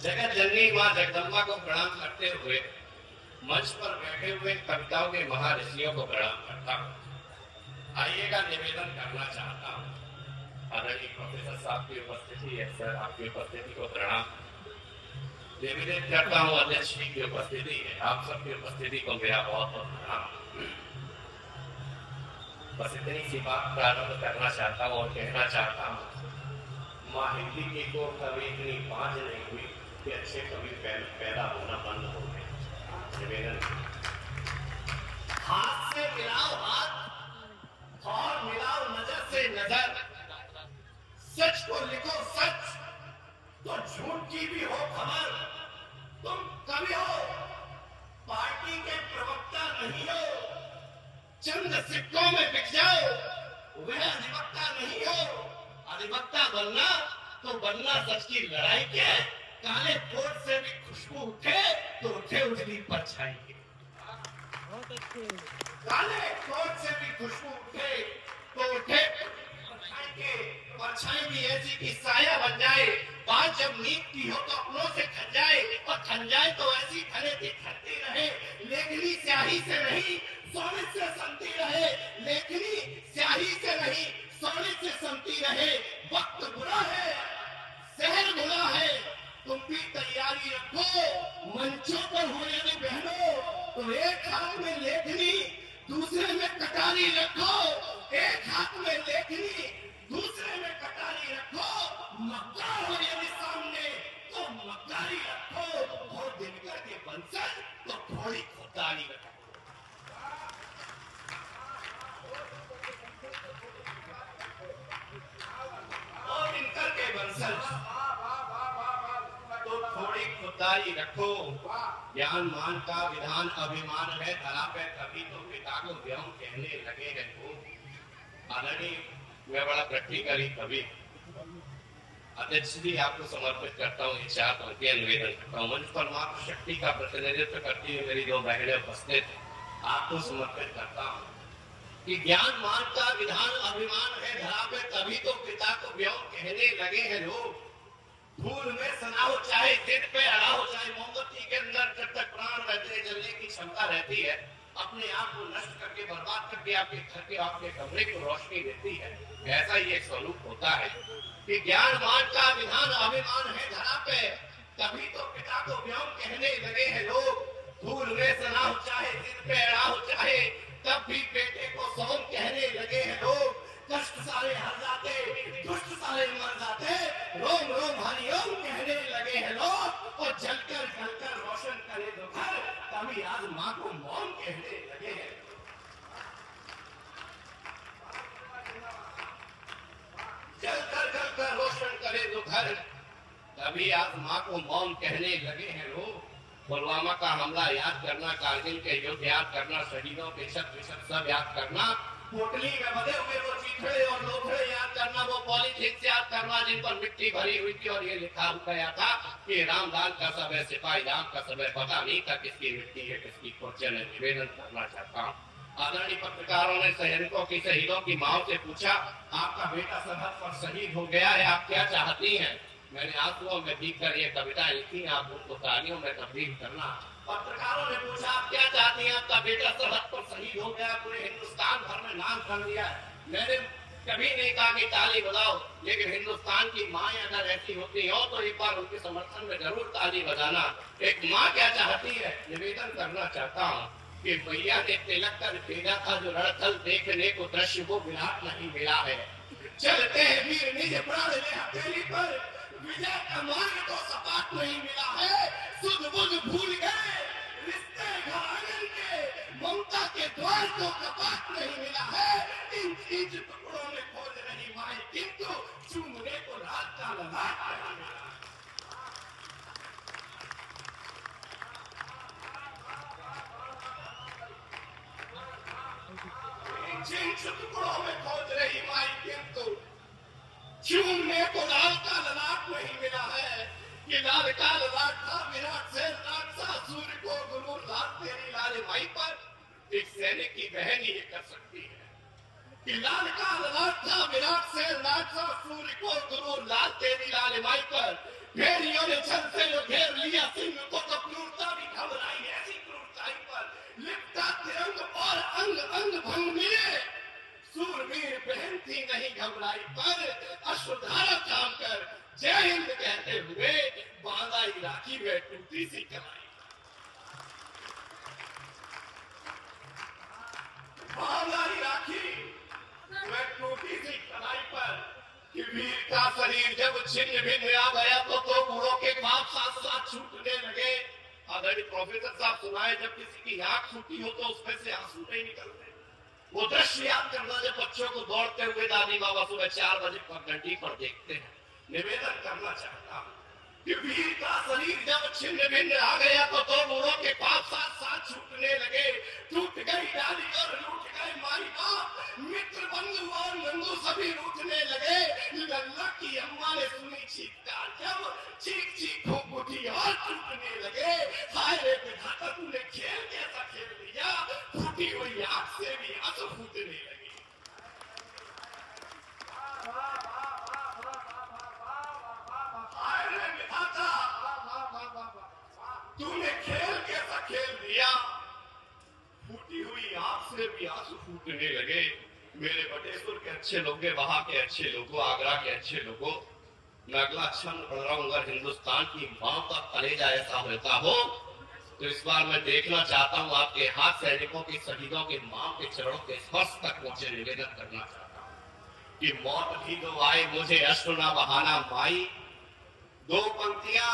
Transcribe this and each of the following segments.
जगत जननी मां जगदम्बा को प्रणाम करते हुए मंच पर बैठे हुए कविताओं के महर्षियों को प्रणाम करता हूँ। आइएगा निवेदन करना चाहता हूँ। आदरणीय प्रोफेसर साहब की उपस्थिति है, सर आपकी उपस्थिति को प्रणाम निवेदन करता हूँ। अध्यक्ष जी की उपस्थिति है, आप सबकी उपस्थिति को मेरा बहुत बहुत प्रणाम। बस इतनी सी बात प्रारंभ करना चाहता हूँ और कहना चाहता हूँ, माँ हिंदी की को कभी इतनी बांझ नहीं हुई कि अच्छे कवि पैदा होना बंद हो गए। निवेदन, हाथ से मिलाओ हाथ और मिलाओ नजर से नजर, सच को लिखो सच तो झूठ की भी हो खबर। तुम कवि हो, पार्टी के प्रवक्ता नहीं हो, चंद सिक्कों में बिक जाओ वह अधिवक्ता नहीं हो। अधिवक्ता बनना तो बनना सच की लड़ाई के, काले कोट से भी खुशबू उठे तो उठे उजली परछाई के। काले कोट से भी खुशबू उठे तो उठे परछाई के। परछाई भी ऐसी कि साया बन जाए, बात जब नींद की हो तो अपनों से खन जाए, और खन जाए तो ऐसी खने दिखती रहे। लेखनी स्याही से नहीं सोने से समती रहे, लेखनी स्याही से नहीं सोने से समती रहे। वक्त बुरा है, शहर बुरा है, तुम भी तैयारी रखो। मंचों पर हो यदि बहनों तो एक हाथ में लेखनी दूसरे में कटारी रखो। एक हाथ में लेखनी दूसरे में कटारी रखो। मक्कार हो यदि सामने तो मक्कारी रखो, और दिनकर के बंसल तो थोड़ी खुदारी रखो। तो थोड़ी खुदारी रखो। ज्ञान मान का विधान अभिमान है, धरा पे कभी तो पिता को व्योम कहने लगे हैं तुम। आदरणीय मैं बड़ा प्रैक्टिकली कवि अध्यक्ष जी आपको समर्पित करता हूँ। 4 पंक्तियां निवेदन करता हूँ। मंच पर मातृ शक्ति का प्रतिनिधित्व करती हुई मेरी 2 बहनें उपस्थित, आपको समर्पित करता हूँ कि ज्ञान मान का विधान अभिमान है, धरा पे तभी तो पिता को व्योम कहने लगे हैं लोग। फूल में सना हो चाहे सिर पे अड़ा हो, चाहे मोमबत्ती के अंदर जब तक प्राण रहते जलने की क्षमता रहती है, अपने आप को नष्ट करके बर्बाद करके आपके घर के आपके कमरे को रोशनी देती है। ऐसा ही एक स्वरूप होता है कि ज्ञान मान का विधान अभिमान है, धरा पे तभी तो पिता को व्योम कहने लगे हैं लोग। फूल में सना हो चाहे सिर पे अड़ा हो, चाहे तब भी बेटे को सोम कहने लगे हैं लोग। कष्ट सारे हर जाते, दुष्ट सारे मर जाते, रोम रोम हरिओम कहने लगे हैं लोग। और जलकर जलकर रोशन करे तो घर, तभी आज माँ को मौन कहने लगे हैं। जलकर जलकर रोशन करे तो घर, तभी आज माँ को मौन कहने लगे हैं लोग। पुलवामा का हमला याद करना, कारगिल के युद्ध याद करना, शहीदों के शत विशत सब याद करना, पोटली में बधे हुए वो चीथड़े और लोथड़े याद करना, वो पॉलीथिन याद करना जिन पर मिट्टी भरी हुई थी और ये लिखा गया था कि रामलाल का सब है, सिपाही राम का सब है, पता नहीं था किसकी मिट्टी है किसकी खोचन है। निवेदन करना चाहता हूँ। आदरणीय पत्रकारों ने सैनिकों की शहीदों की माओ से पूछा, आपका बेटा सरहद पर शहीद हो गया है, आप क्या चाहती हैं? मैंने आंसुओं में भीग कर ये कविता लिखी, आप उनको तालियों में तब्दील करना। पत्रकारों ने पूछा, आप क्या चाहती हैं? आपका बेटा सरहद पर शहीद हो गया, पूरे हिंदुस्तान भर में नाम कर लिया है। मैंने कभी नहीं कहा कि ताली बजाओ, लेकिन हिंदुस्तान की माँ अगर ऐसी होती हो तो एक बार उनके समर्थन में जरूर ताली बजाना। एक माँ क्या चाहती है? निवेदन करना चाहता हूँ कि भैया ने तिलक कर भेजा था जो रणथल देखने को दृश्य वो विराट नहीं मिला है। चलते हैं वीर निज प्राण ले हथेली पर, विजय का मार्ग तो सपाट नहीं मिला है। सुध बुध भूल गए रिश्ते घर आंगन के, ममता के द्वार को कपाट नहीं मिला है। इंच इंच टुकड़ों में खोज रही माई, किंतु चूमने को रात का ललाट नहीं मिला। इंच इंच टुकड़ों में खोज रही माई, किंतु चूमने को लाल का ललाट नहीं मिला है। कि लाल का ललाट था विराट से लाट सा, सूर्य को गुरूर लाल तेरी लाल माई पर एक सैनिक की बहन ही कर सकती है। कि लाल का ललाट था विराट से लाट सा, सूर्य को गुरूर लाल तेरी लाल माई पर। भेड़ियों ने छल से जो घेर राखी में टूटी सी कलाई, हमारी राखी में टूटी सी कलाई पर कि वीर का शरीर जब छिन्न भिन्न आ गया तो दो बूढ़ों के बाप साथ साथ छूटने लगे। आदरणीय प्रोफेसर साहब सुनाए, जब किसी की आंख छूटी हो तो उसमें से आंसू नहीं निकलते। वो दृश्य याद करना जब बच्चों को दौड़ते हुए दादी बाबा सुबह 4 बजे पगडंडी पर देखते हैं। निवेदन करना चाहता हूँ कि वीर का शरीर जब छिन्न भिन्न आ गया तो दो बूढ़ों के बाप साथ साथ छूटने लगे। टूट गई डाली और लूट गए माई बाप, मित्र बंधु और नंदू सभी रूठने लगे। लल्ला की अम्मा ने सुनी चीखकार, जब चीख चीख खूब उठी और टूटने लगे। हाय रे विधाता, तूने खेल कैसा खेल दिया, फूटी हुई आंख से भी आंसू फूटने लगे। तूने खेल कैसा खेल दिया, फूटी हुई आंख से भी आंसू फूटने लगे। मेरे बटेश्वर के अच्छे लोग, वहां के अच्छे लोगों, आगरा के अच्छे लोगों, मैं अगला क्षण बढ़ रहा हूँ। अगर हिंदुस्तान की मां का कलेजा ऐसा होता हो तो इस बार मैं देखना चाहता हूँ आपके हाथ सैनिकों की, शहीदों के मां के चरणों के स्पर्श तक मुझे निवेदन करना चाहता हूँ कि मौत भी दो आए मुझे अश्रु ना बहाना माई। 2 पंक्तियां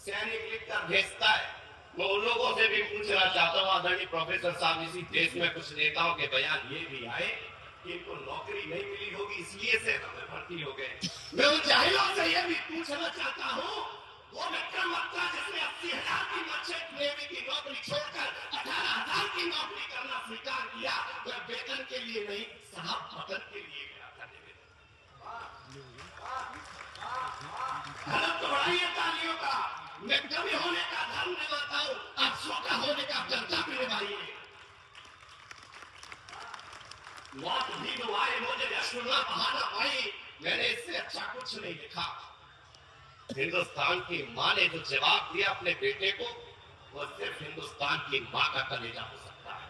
सैनिक लिखकर भेजता है। मैं उन लोगों से भी पूछना चाहता हूँ आदरणीय प्रोफेसर साहब, इसी देश में कुछ नेताओं के बयान ये भी आए कि इनको नौकरी नहीं मिली होगी इसलिए सेना में भर्ती हो गए। मैं उन जाहिलों से ये भी पूछना चाहता हूँ, वो विक्रमादित्य जिसने 80,000 की मर्चेंट नेवी की नौकरी छोड़कर 18,000 की नौकरी करना स्वीकार किया, वह वेतन के लिए नहीं साहब वतन के लिए गया था। धर्म तो बढ़ाइए तालियों का। मैं कवि होने का धर्म निभाता हूँ, आप श्रोता होने का कर्तव्य निभाइए। मौत भी तो आए मुझे अश्रु ना बहाना माई, मैंने इससे अच्छा कुछ नहीं लिखा। हिंदुस्तान की मां ने जो जवाब दिया अपने बेटे को, वो सिर्फ हिंदुस्तान की मां का कलेजा हो सकता है।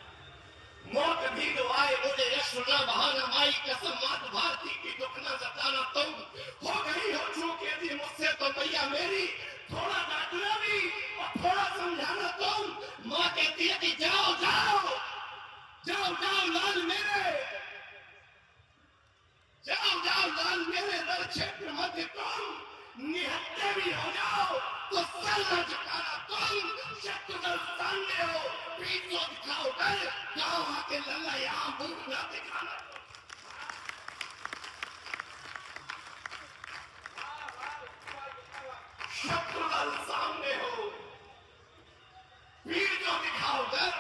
मौत भी तो आए मुझे अश्रु ना बहाना माई, कसम मात भारती की दुख न जताना तुम। हो गई हो चूक यदि मुझसे तो मैया मेरी, थोड़ा डांटना भी और थोड़ा समझाना तुम। माँ कहती है कि जाओ जाओ जाओ जाओ लाल मेरे, जाओ जाओ लाल मेरे, रण क्षेत्र मध्य तुम निहत्ते भी हो जाओ तो सर न झुकाना तुम। शत्रुदल सामने हो पीठ को दिखाओ कर, गाँव आके लल्ला यहाँ मुंह न दिखाना। शत्रुदल सामने हो पीठ को दिखाओ कर,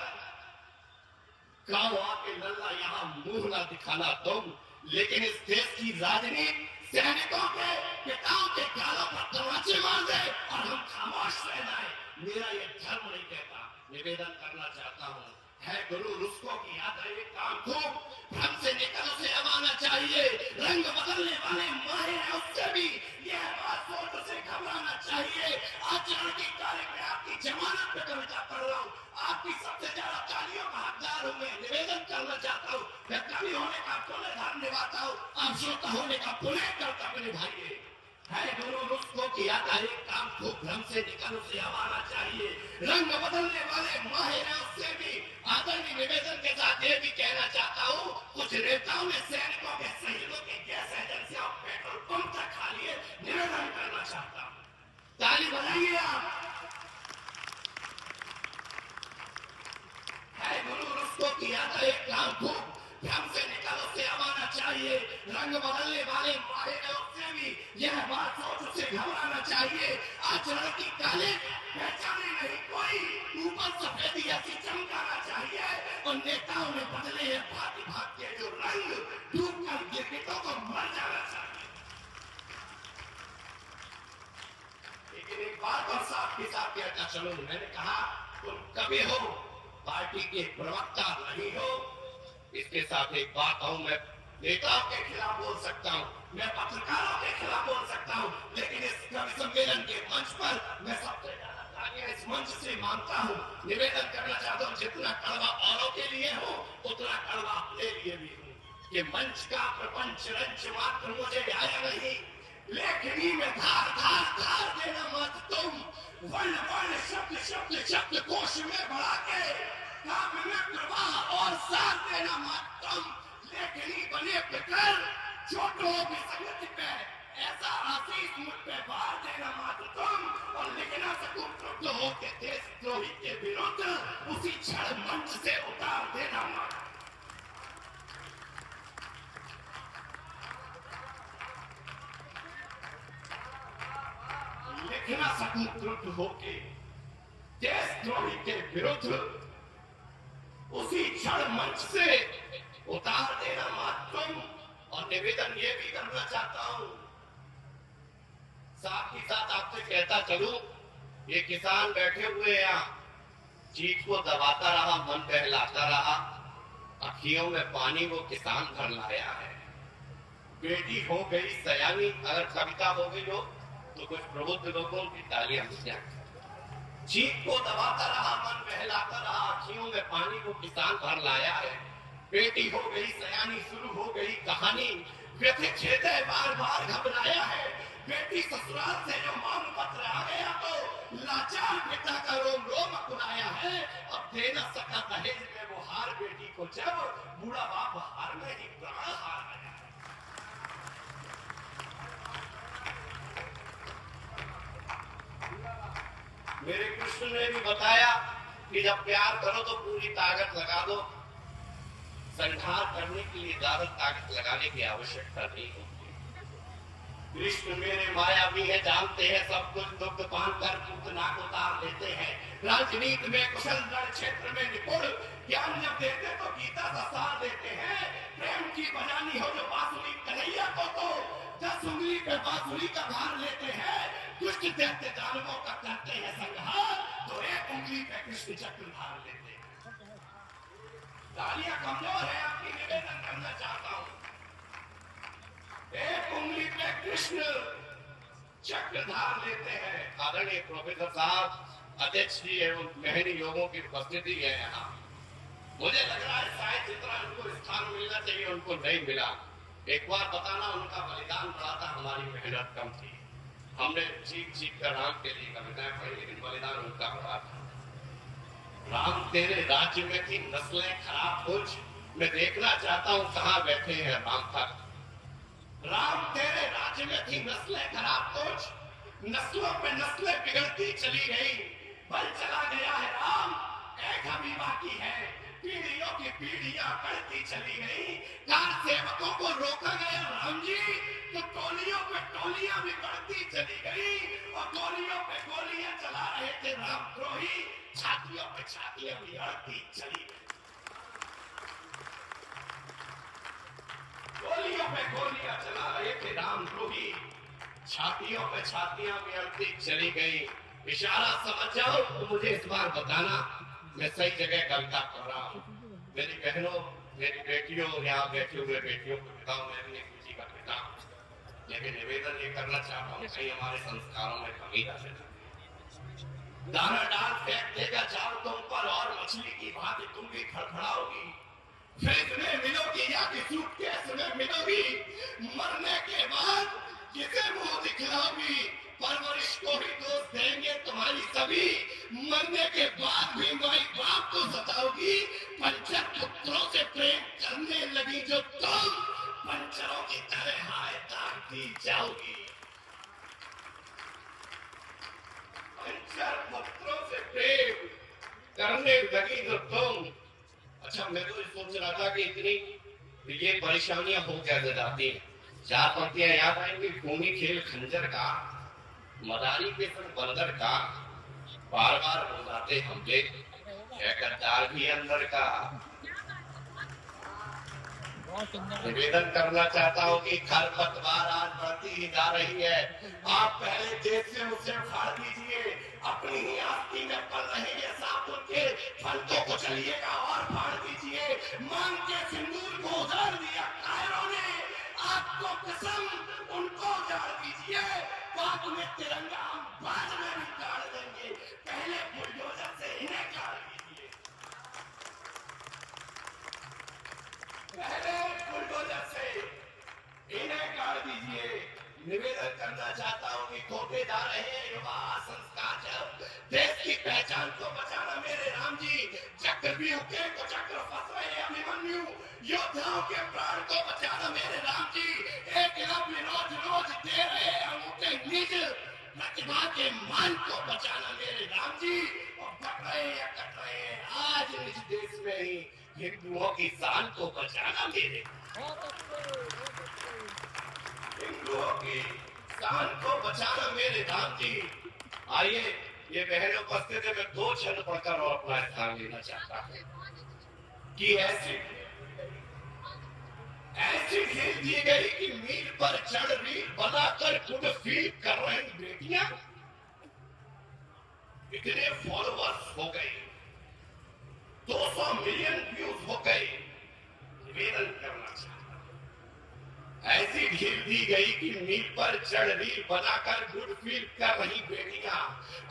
गाँव आके लल्ला यहाँ मुंह न दिखाना तुम। लेकिन इस देश की राजनीति सैनिकों के पिताओं के गालों पर तमाचे मार दे और हम खामोश रह जाए, मेरा ये धर्म नहीं कहता। निवेदन करना चाहता हूँ, है गुरु रुस्को की याद है ये काम खूब, भ्रम से निकल उसे आना चाहिए। रंग बदलने वाले माहिर है उससे भी यह बात सोच उसे घबराना चाहिए। आचरण की तारीख में आपकी जमानत पे कविता पढ़ रहा हूँ, आपकी सबसे ज्यादा तालियों का हकदार हूँ। मैं निवेदन करना चाहता हूँ, मैं कवि होने का पुनः धर्म निभाता हूँ, आप श्रोता होने का पुनः कर्तव्य निभाइए। है गुरु रुस्को की याद है एक काम खूब, भ्रम से निकल उसे आना चाहिए। रंग बदलने वाले माहिर है उससे भी। आदरणीय निवेदन के साथ ये भी कहना चाहता हूँ, कुछ नेताओं ने सैनिकों के शहीदों की गैस एजेंसियां पेट्रोल पंप तक खा लिए। निवेदन करना चाहता हूँ, ताली बजाइए आप। है गुरु रुस्को की याद है एक काम खूब, भ्रम से निकल उसे आना चाहिए। रंग बदलने वाले माहिर है उससे भी यह बात सोच उसे घबराना चाहिए। आचरण की काले पहचाने नहीं कोई, ऊपर सफेदी ऐसी चमकाना चाहिए। और नेताओं ने बदले हैं भांति भांति के जो रंग, डूब कर गिरगिटों को मर जाना चाहिए। लेकिन एक बात और साफ के साथ कहता चलो, मैंने कहा तुम कभी हो पार्टी के प्रवक्ता नहीं हो। इसके साथ एक बात हूं, मैं नेताओं के खिलाफ बोल सकता हूं, मैं पत्रकारों के खिलाफ बोल सकता हूं, लेकिन इस कवि सम्मेलन के मंच पर मैं सबसे ज्यादा तालियां इस मंच से मांगता हूं। निवेदन करना चाहता हूं, जितना कड़वा औरों के लिए हो उतना कड़वा अपने लिए भी हूं। कि मंच का प्रपंच रंच मात्र मुझे आया नहीं, लेखनी में धार धार धार देना मत तो वर्ण वर्ण शब्द शब्द शब्द कोश में बढ़ा के काव्य में प्रवाह और सार देना मातम, लेखनी बने फिकर छोटों की संगति पे ऐसा आशीष मुझ पे बार देना मातम, और लिख ना सकूं क्रुद्ध होके देशद्रोही के विरुद्ध उसी क्षण मंच से उतार देना मातम। लिख ना सकूं क्रुद्ध होके देशद्रोही के विरुद्ध उसी क्षण मंच से उतार देना मातम। और निवेदन ये भी करना चाहता हूं, साथ ही साथ आपसे कहता चलूं, ये किसान बैठे हुए यहाँ चीख को दबाता रहा, मन बहलाता रहा, अखियों में पानी वो किसान भर लाया है। बेटी हो गई सयानी, अगर कविता हो गई हो तो कुछ प्रबुद्ध लोगों की तालियां मिल जाए। चीख को दबाता रहा, मन बहलाता रहा, अखियों में पानी वो किसान भर लाया है। बेटी हो गई सयानी, शुरू हो गई कहानी, व्यथित हृदय बार बार घबराया है। बेटी ससुराल से जो मांग पत्र आ गया तो लाचार पिता का रोम रोम कुनाया है। अब दे न सका दहेज में वो हार बेटी को, जब बूढ़ा बाप हार में ही प्राण हार गया। मेरे कृष्ण ने भी बताया कि जब प्यार करो तो पूरी ताकत लगा दो, संहार करने के लिए ज्यादा ताकत लगाने की आवश्यकता नहीं होती। कृष्ण मेरे माया भी है, जानते हैं सब कुछ, दुग्ध पान कर पूतना को उतार लेते हैं। राजनीति में कुशल, रण क्षेत्र में निपुण, ज्ञान जब देते तो गीता का सार देते हैं। प्रेम की बजानी हो जो बांसुरी कन्हैया को तो 10 उंगली पे बांसुरी का भार लेते हैं। दुष्ट दैत्य दानवों का करते हैं संहार, तो 1 उंगली पे कृष्ण चक्र धार लेते हैं। तालियां कमजोर है, आपकी निवेदन करना चाहता हूं, 1 उंगली पे कृष्ण चक्रधार लेते हैं। आदरणीय प्रोफेसर साहब, अध्यक्ष जी एवं महनी योगों की उपस्थिति है यहाँ। मुझे लग रहा है शायद जितना उनको स्थान मिलना चाहिए उनको नहीं मिला। एक बार बताना, उनका बलिदान बड़ा था, हमारी मेहनत कम थी। हमने चीख चीख कर राम के लिए कविताएं पढ़ी, लेकिन बलिदान उनका बड़ा था। राम तेरे राज्य में थी नस्लें खराब कुछ, मैं देखना चाहता हूँ कहाँ बैठे हैं राम भक्त। राम तेरे राज्य में थी नस्लें खराब कुछ, नस्लों पे नस्लें बिगड़ती चली गई। बल चला गया है राम, एक अभी बाकी है, पीढ़ियों की पीढ़ियां बढ़ती चली गई। कार सेवकों को रोका गया राम जी, तो टोलियों पे टोलियां भी बढ़ती चली गई, और गोलियों पे गोलियां चला रहे थे रामद्रोही, छातियों पे छातियां भी अड़ती चली गई। गोलियों पे गोलियां चला रहे थे रामद्रोही, छातियों पे छातियां भी अड़ती चली गई। इशारा समझ जाओ तो मुझे इस बार बताना, मैं सही जगह कविता पढ़ रहा हूँ। मेरी बहनों, मेरी बेटियों, यहाँ बैठे हुए बेटियों को बताऊं, मैं भी एक किसी का पिता, लेकिन निवेदन ये करना चाहता हूँ, कहीं हमारे संस्कारों में कमी ना रहे। दाना डाल फेंक देगा जाल तुम पर, और मछली की भांति तुम भी खड़खड़ाओगी। फ्रिज में मिलोगी या कि सूटकेस में मिलोगी, मरने के बाद किसे मुंह दिखलाओगी। परवरिश को ही दोष देंगे तुम्हारी सभी, मरने के बाद भी माई बाप को सताओगी। पंचर पुत्रों से प्रेम करने लगी जो तुम, पंचरों की तरह हाय ताकती जाओगी। पंचर पुत्रों से प्रेम करने लगी जो तुम। अच्छा, मैं तो सोच रहा था कि इतनी ये परेशानियां हो कैसे जाती हैं। 4 पंक्तियां याद आएंगी, खूनी खेल खंजर का, मदारी पे संग बंदर का, बार बार बुलाते हमले, है गद्दार भी अंदर का। निवेदन करना चाहता हूँ कि खरपतवार आज बढ़ती ही जा रही है। आप पहले देश से उसे उखाड़ दीजिए, अपनी ही आस्ती में पल रहे ये साबुन के फलकों को चलिएगा और फाड़ दीजिए। मांग के सिंदूर को उजाड़ दिया कायरों ने, आपको कसम उनको उजाड़ दीजिए। बाद में तिरंगा हम बाद में भी गाड़ देंगे, पहले बुलडोजर से इन्हें गाड़ दीजिए, पहले बुलडोजर से इन्हें गाड़ दीजिए। निवेदन करना चाहता हूँ कि खोटे जा रहे युवा संस्कार जब व्यूह के कुचक्र फंस रहे अभिमन्यु, योद्धाओं के प्राण को बचाना मेरे राम जी। एक लफ्ज रोज रोज दे रहे अंगूठे निज, प्रतिभा के मान को बचाना मेरे राम जी। और बट रहे या कट रहे आज निज देश में ही हिंदुओं की शान को बचाना मेरे, हिंदुओं की शान को बचाना मेरे राम जी। आइए ये बहनें उपस्थित है, मैं 2 छंद पढ़कर और अपना स्थान लेना चाहता हूं कि ऐसी ढील दी गई कि मील पर चढ़ रील बनाकर खुद फील कर रही बेटियां, इतने फॉलोअर्स हो गए, 200 मिलियन व्यूज हो गए। निवेदन करना चाहता हूं, ऐसी ढील दी गई कि मील पर चढ़ रील बनाकर गुड फील कर रही बेटियां,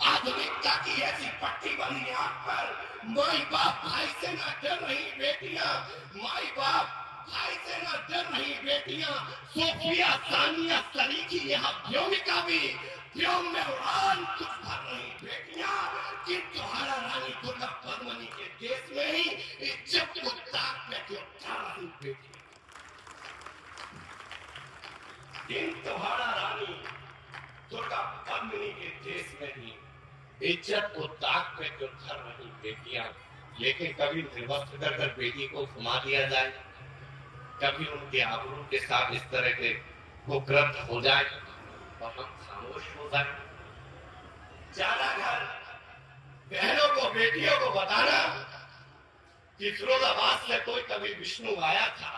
आधुनिकता की ऐसी पट्टी बनी आंख पर, माई बाप भाई से ना डर रही बेटियां, माई बाप भाई से ना डर रही बेटियां। सोफिया सानिया सलीकी यहाँ व्योमिका भी व्योम में उड़ान कुछ भर रही बेटियां, कि तुम्हारा रानी दुर्गा पद्मनी के देश में ही इज्जत को दाग में क्यों उठा रही बेटियां। दिन तुम्हारा रानी दुर्गा पद्मनी के देश में ही इज्जत को दाग में क्यों धर रही बेटियां। लेकिन कभी निर्वस्त्र कर बेटी को घुमा दिया जाए, कभी उनके आबरू के साथ इस तरह के कुकृत्य हो जाए और हम खामोश हो जाए। ज्यादा घर बहनों को बेटियों को बताना कि फिरोजाबाद से कोई कभी विष्णु आया था,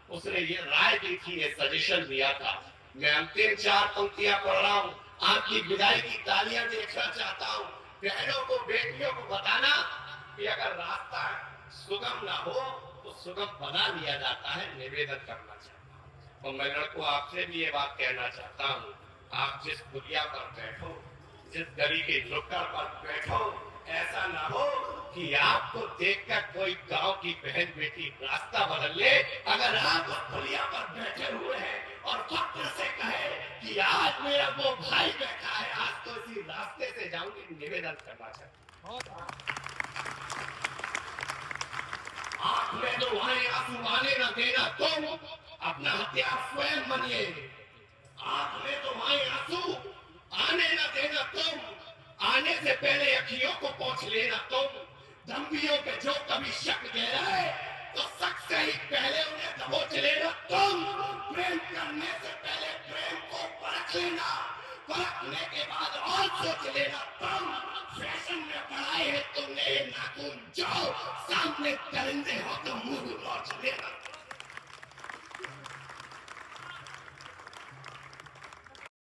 उसने ये राय दी थी, ये सजेशन दिया था। मैं अंतिम 4 पंक्तियां पढ़ रहा हूं, आपकी विदाई की तालियां देखना चाहता हूं। बहनों को बेटियों को बताना कि अगर रास्ता सुगम ना हो तो सुगम बना लिया जाता है। निवेदन करना चाहता हूँ और मैं लड़कों आपसे भी ये बात कहना चाहता हूँ, आप जिस पुलिया पर बैठो, जिस गली के नुक्कड़ पर बैठो, ऐसा ना हो कि आपको देखकर कोई गांव की बहन बेटी रास्ता बदल ले। अगर आप उस पुलिया पर बैठे हुए हैं और फक्र से कहे कि आज मेरा वो भाई बैठा है, आज तो इसी रास्ते से जाऊंगी। निवेदन करना चाहता हूँ, आंख में तो वहां आंसू आने न देना तुम, अपना हथियार स्वयं बनिए। आंख में तो वहां आंसू आने न देना तुम, आने से पहले अखियों को पोंछ लेना तुम। दम्भियों पे जो कभी शक गहरा है तो शक से ही पहले उन्हें दबोच लेना तुम। प्रेम करने से पहले प्रेम को परख लेना, परखने के बाद और सोच लेना तुम। फैशन में बढ़ाए है तुमने नाखून, जाओ सामने दरिंदे हो तो मुंह नोच लेना।